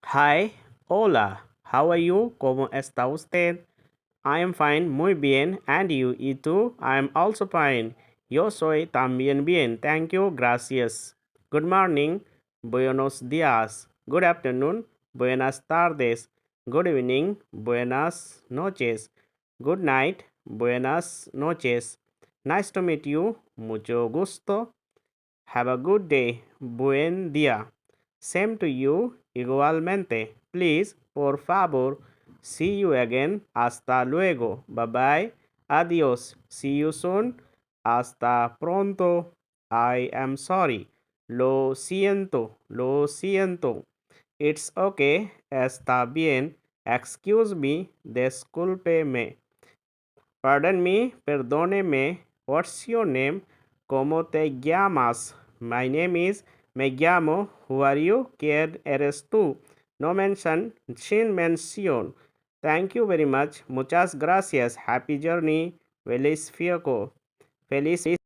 Hi, hola, how are you? ¿Cómo está usted? I am fine, muy bien. And you? ¿Y tú? I am also fine. Yo soy también bien. Thank you, gracias. Good morning, buenos días. Good afternoon, buenas tardes. Good evening, buenas noches. Good night, buenas noches. Nice to meet you, mucho gusto. Have a good day. Buen día. Same to you. Igualmente. Please, por favor. See you again. Hasta luego. Bye bye. Adios. See you soon. Hasta pronto. I am sorry. Lo siento. Lo siento. It's okay. Está bien. Excuse me. Discúlpeme. Pardon me, perdóneme. What's your name? ¿Cómo te llamas? My name is. Me llamo. Who are you? ¿Quién eres tú? No mention. Sin mención. Thank you very much. Muchas gracias. Happy journey. Feliz fiaco. Feliz